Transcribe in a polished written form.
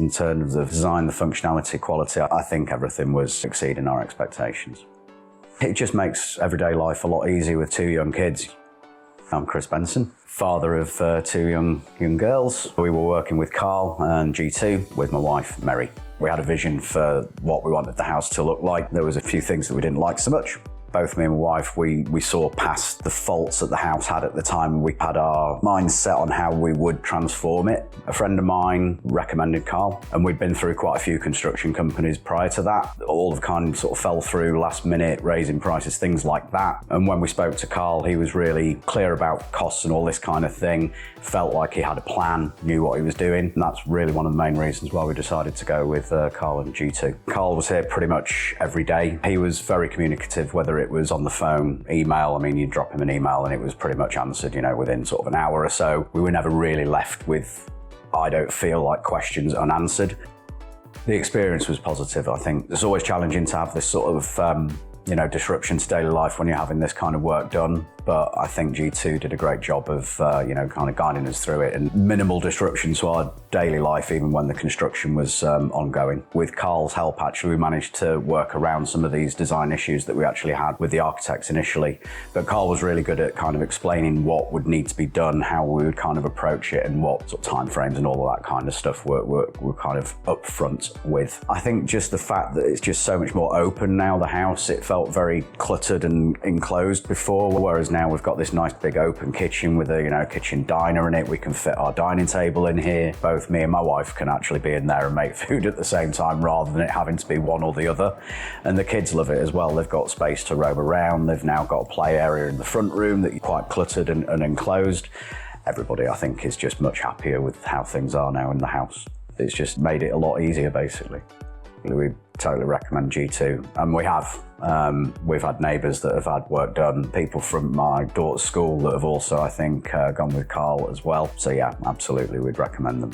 in terms of design, the functionality, quality. I think everything was exceeding our expectations. It just makes everyday life a lot easier with 2 young kids. I'm Chris Benson, father of 2 young girls. We were working with Carl and G2 with my wife, Mary. We had a vision for what we wanted the house to look like. There was a few things that we didn't like so much. Both me and my wife, we saw past the faults that the house had at the time. We had our minds set on how we would transform it. A friend of mine recommended Carl, and we'd been through quite a few construction companies prior to that. All of kind of sort of fell through last minute, raising prices, things like that. And when we spoke to Carl, he was really clear about costs and all this kind of thing. Felt like he had a plan, knew what he was doing. And that's really one of the main reasons why we decided to go with Carl and G2. Carl was here pretty much every day. He was very communicative, whether it was on the phone, email. I mean, you'd drop him an email and it was pretty much answered, within sort of an hour or so. We were never really left with, I don't feel like, questions unanswered. The experience was positive. I think it's always challenging to have this sort of, disruption to daily life when you're having this kind of work done. But I think G2 did a great job of, kind of guiding us through it, and minimal disruption to our daily life, even when the construction was ongoing. With Carl's help, actually, we managed to work around some of these design issues that we actually had with the architects initially. But Carl was really good at kind of explaining what would need to be done, how we would kind of approach it, and what sort of timeframes and all of that kind of stuff we're kind of upfront with. I think just the fact that it's just so much more open now, the house, it felt very cluttered and enclosed before, whereas now we've got this nice big open kitchen with a kitchen diner in it. We can fit our dining table in here. Both me and my wife can actually be in there and make food at the same time, rather than it having to be one or the other. And the kids love it as well. They've got space to roam around. They've now got a play area in the front room that's quite cluttered and enclosed. Everybody, I think, is just much happier with how things are now in the house. It's just made it a lot easier, basically. We totally recommend G2, and we have. We've had neighbours that have had work done, people from my daughter's school that have also, I think, gone with Carl as well. So yeah, absolutely, we'd recommend them.